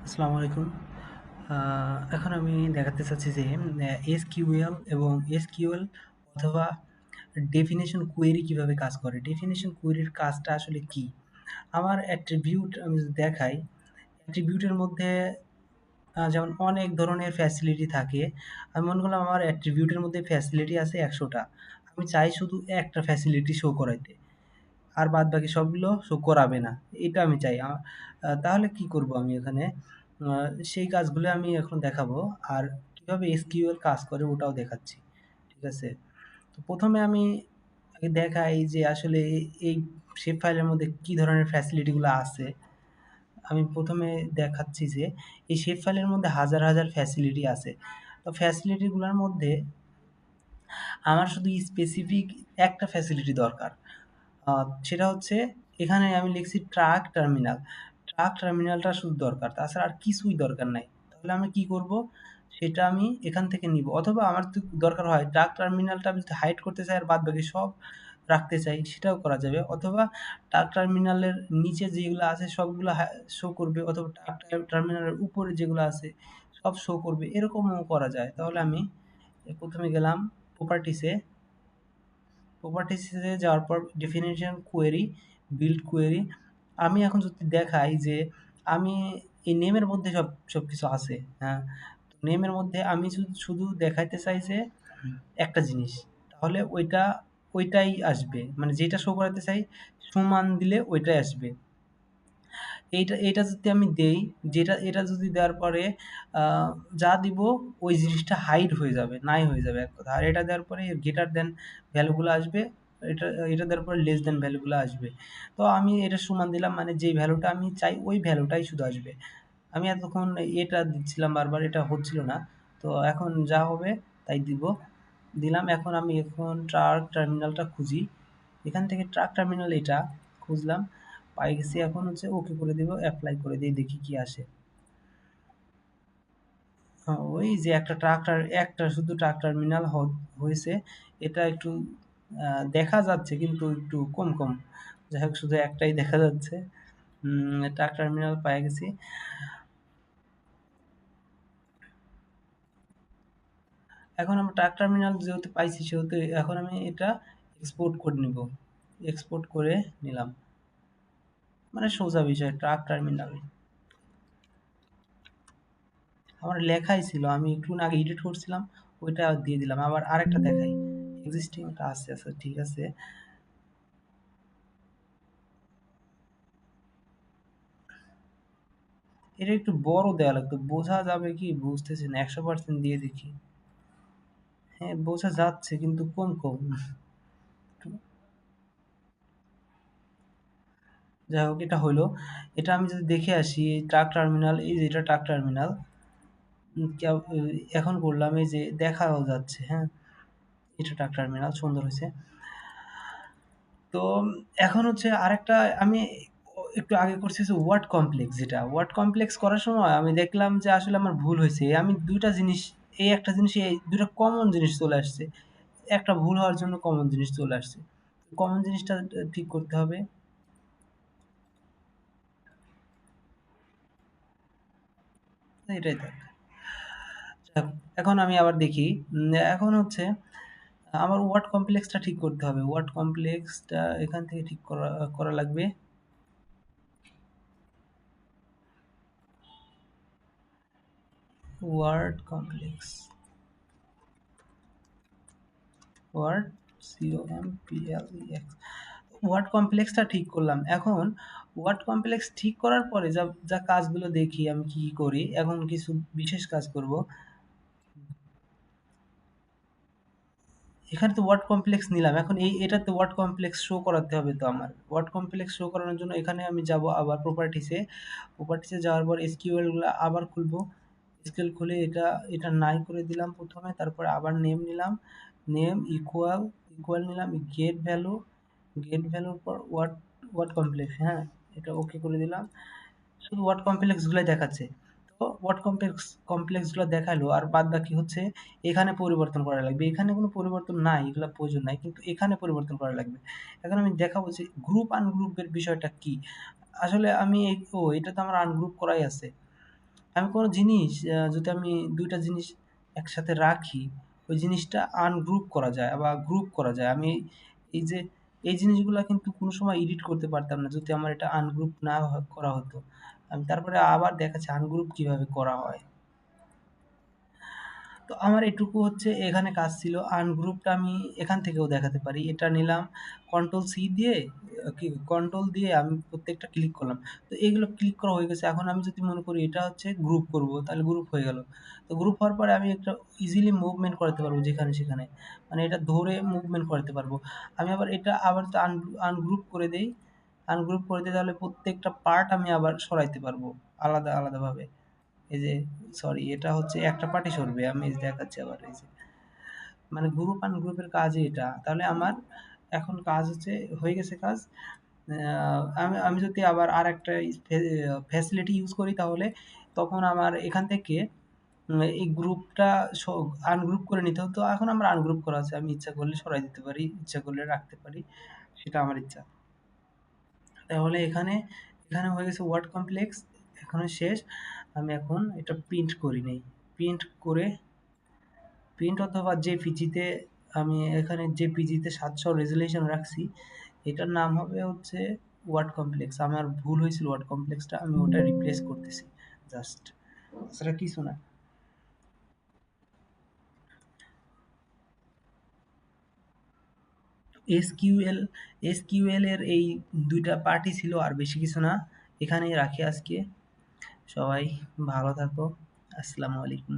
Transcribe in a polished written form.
আসসালামু আলাইকুম। এখন আমি দেখাতে চাচ্ছি যে SQL এবং SQL অথবা ডেফিনিশন কোয়েরি কিভাবে কাজ করে। ডেফিনিশন কোয়েরির কাজটা আসলে কি? আমার অ্যাট্রিবিউট আমি যদি দেখাই, অ্যাট্রিবিউটের মধ্যে যেমন অনেক ধরনের ফ্যাসিলিটি থাকে। আমি মনে করলাম আমার অ্যাট্রিবিউটের মধ্যে ফ্যাসিলিটি আছে ১০০ টা। আমি চাই শুধু একটা ফ্যাসিলিটি শো করাইতে। আর বাদবাকি সবগুলো শো করাবে না। এটা আমি চাই। তাহলে কি করব আমি এখানে? আ সেই কাজগুলো আমি এখন দেখাবো। আর কিভাবে SQL কাজ করে ওটাও দেখাচ্ছি। ঠিক আছে? তো ১ম এ আমি আগে দেখাই যে আসলে এই শেপ ফাইলের মধ্যে কি ধরনের ফ্যাসিলিটি গুলা আছে। আমি ১ম এ দেখাচ্ছি যে এই শেপ ফাইলের মধ্যে হাজার, হাজার ফ্যাসিলিটি আছে। তো ফ্যাসিলিটি গুলার মধ্যে আমার শুধু স্পেসিফিক একটা ফ্যাসিলিটি দরকার। আ সেটা হচ্ছে এখানে আমি লিখছি ট্রাক টার্মিনাল। ট্রাক টার্মিনালটা শুধু দরকার। তাছাড়া আর কিছুই দরকার নাই। তাহলে আমি কি করব? সেটা আমি এখান থেকে নিবো। অথবা আমার যদি দরকার হয় ট্রাক টার্মিনালটা আমি যদি হাইড করতে চাই আর বাদবাকি সব রাখতে চাই সেটাও করা যাবে। অথবা ট্রাক টার্মিনালের নিচে যেগুলা আছে সবগুলা শো করবে অথবা ট্রাক টার্মিনালের উপরে যেগুলো আছে সব শো করবে। এরকমও করা যায়। তাহলে আমি ১ম এ গেলাম প্রপার্টিস এ। প্রপার্টিসে যাওয়ার পর ডেফিনিশন কোয়েরি, বিল্ড কোয়েরি। আমি এখন যদি দেখাই যে আমি এই নেমের মধ্যে সবকিছু আছে। হ্যাঁ? তো নেমের মধ্যে আমি শুধু দেখাইতে চাই যে একটা জিনিস। তাহলে ওইটাই আসবে। মানে যেটা শো করাতে চাই সমান দিলে ওইটাই আসবে। এইটা যদি আমি দেই, এটা যদি দেওয়ার পরে আ যা দিব ওই জিনিসটা হাইড হয়ে যাবে, নাই হয়ে যাবে এক কথা। আর এটা দেওয়ার পরে গ্রেটার দ্যান ভ্যালু গুলো আসবে। এটা দেওয়ার পরে লেস দ্যান ভ্যালু গুলো আসবে। তো আমি এটা সমান দিলাম মানে যেই ভ্যালুটা আমি চাই ওই ভ্যালুটাই শুধু আসবে। আমি এতক্ষণ এটা দিচ্ছিলাম বারবার এটা হচ্ছিল না। তো এখন যা হবে তাই দিব। দিলাম এখন ট্রাক টার্মিনালটা খুঁজি। এখান থেকে ট্রাক টার্মিনাল এটা খুঁজলাম। পাই গেছি এখন হচ্ছে ওকে করে দিব, এপ্লাই করে দেই দেখি কি আসে। ওই যে একটা শুধু ট্রাক টার্মিনাল হয়েছে। এটা একটু দেখা যাচ্ছে কিন্তু একটু কম, কম। যাই হোক শুধু একটাই দেখা যাচ্ছে। ট্রাক টার্মিনাল পায়ে গেছি। এখন আমরা ট্রাক টার্মিনাল যেহেতু পাইছি সেহেতু এখন আমি এটা এক্সপোর্ট করে নিব। এক্সপোর্ট করে নিলাম। মানে সোজা বিষয় ট্রাক টার্মিনাল। আমার লেখাই ছিল। আমি একটুক্ষণ আগে এডিট করছিলাম। ওইটা দিয়ে দিলাম। আবার আরেকটা দেখাই। এক্সিস্টিং টা আছে। আচ্ছা ঠিক আছে। এটা একটু বড় দেয়া লাগতো। বোঝা যাবে কি বুঝতেছি না। ১০০% দিয়ে দেখি। হ্যাঁ, বোঝা যাচ্ছে কিন্তু কম, কম। যাই হোক এটা হইলো। এটা আমি যদি দেখে আসি ট্রাক টার্মিনাল এই যে এটা ট্রাক টার্মিনাল। এখন করলাম এই যে দেখাও যাচ্ছে, হ্যাঁ? এটা ট্রাক টার্মিনাল সুন্দর হইছে। তো এখন হচ্ছে আরেকটা আমি একটু আগে করছি যে ওয়ার্ড কমপ্লেক্স যেটা। ওয়ার্ড কমপ্লেক্স করার সময় আমি দেখলাম যে আসলে আমার ভুল হইছে। আমি ২ টা জিনিস এই একটা জিনিস এই ২ টা কমন জিনিস চলে আসছে। একটা ভুল হওয়ার জন্য কমন জিনিস চলে আসছে। কমন জিনিসটা ঠিক করতে হবে। এটাই থাক। যাক, এখন আমি আবার দেখি। এখন হচ্ছে আমার ওয়ার্ড কমপ্লেক্সটা ঠিক করতে হবে। ওয়ার্ড কমপ্লেক্সটা এখান থেকে ঠিক করা লাগবে। Word complex. Word COMPLEX word কমপ্লেক্সটা ঠিক করলাম। এখন ওয়ার্ড কমপ্লেক্স ঠিক করার পরে যা যা কাজগুলো দেখি আমি কি, কি করি। এখন কিছু বিশেষ কাজ করব। এখানে তো ওয়ার্ড কমপ্লেক্স নিলাম। এখন এটাতে ওয়ার্ড কমপ্লেক্স শো করাতে হবে তো আমার। ওয়ার্ড কমপ্লেক্স শো করানোর জন্য এখানে আমি যাব আবার প্রপার্টিসে। প্রপার্টিসে যাওয়ার পর এসকিউএল গুলা আবার খুলবো। এসকিউএল খুলে এটা নাই করে দিলাম ১ম এ। তারপরে আবার নেম নিলাম। নেম ইকুয়াল নিলাম গেট ভ্যালুর পর ওয়ার্ড কমপ্লেক্স, হ্যাঁ? এটা ওকে করে দিলাম। শুধু ওয়ার্ড কমপ্লেক্স গুলাই দেখাচ্ছে। তো ওয়ার্ড কমপ্লেক্স গুলো দেখালো আর বাদ বাকি হচ্ছে এখানে পরিবর্তন করা লাগবে। এখানে কোনো পরিবর্তন নাই, এগুলা প্রয়োজন নাই। কিন্তু এখানে পরিবর্তন করা লাগবে। এখন আমি দেখাবো যে গ্রুপ আনগ্রুপ এর বিষয়টা কি? আসলে আমি এটা তো আমার আনগ্রুপ করাই আছে। আমি কোনো জিনিস যদি আমি ২ টা জিনিস একসাথে রাখি, ওই জিনিসটা আনগ্রুপ করা যায় বা গ্রুপ করা যায়। আমি এই যে এই জিনিসগুলা কিন্তু কোনো সময় এডিট করতে পারতাম না যদি আমার এটা আনগ্রুপ না করা হতো। আমি তারপরে আবার দেখাচ্ছি আনগ্রুপ কিভাবে করা হয়। তো আমার এটুকু হচ্ছে এখানে কাজ ছিল। আনগ্রুপটা আমি এখান থেকেও দেখাতে পারি। এটা নিলাম কন্ট্রোল সি দিয়ে কি কন্ট্রোল দিয়ে আমি প্রত্যেকটা ক্লিক করলাম। তো এগুলো ক্লিক করা হয়ে গেছে। এখন আমি যদি মনে করি এটা হচ্ছে গ্রুপ করব, তাহলে গ্রুপ হয়ে গেল। তো গ্রুপ হওয়ার পরে আমি একটা ইজিলি মুভমেন্ট করাতে পারবো যেখানে সেখানে। মানে এটা ধরে মুভমেন্ট করাতে পারবো। আমি আবার এটা আবার যদি আনগ্রুপ করে দেই, আনগ্রুপ করে দিই তাহলে প্রত্যেকটা পার্ট আমি আবার সরাইতে পারবো আলাদা, আলাদাভাবে। এই যে সরি এটা হচ্ছে একটা পার্টি সরবে আমি এই যে দেখাচ্ছি আবার এই যে মানে গ্রুপ আনগ্রুপের কাজই এটা তাহলে আমার এখন কাজ হচ্ছে হয়ে গেছে কাজ আমি আমি যদি আবার আর একটা ফ্যাসিলিটি ইউজ করি তাহলে তখন আমার এখান থেকে এই গ্রুপটা আনগ্রুপ করে নিতে হতো এখন আমার আনগ্রুপ করা আছে আমি ইচ্ছা করলে সরাই দিতে পারি ইচ্ছা করলে রাখতে পারি সেটা আমার ইচ্ছা তাহলে এখানে এখানে হয়ে গেছে ওয়ার্ড কমপ্লেক্স এখানে শেষ আমি এখন এটা প্রিন্ট করি নেই প্রিন্ট করে প্রিন্ট অথবা জেপিজিতে আমি এখানে জেপিজিতে ৭০০ রেজুলেশন রাখছি এটার নাম হবে হচ্ছে ওয়ার্ড কমপ্লেক্স আমার ভুল হয়েছিল ওয়ার্ড কমপ্লেক্সটা আমি ওটা রিপ্লেস করতেছি জাস্ট তাছাড়া কিছু না এসকিউএল এসকিউএল এর এই দুইটা পার্টি ছিল আর বেশি কিছু না এখানেই রাখি আজকে সবাই ভালো থাকো আসসালামু আলাইকুম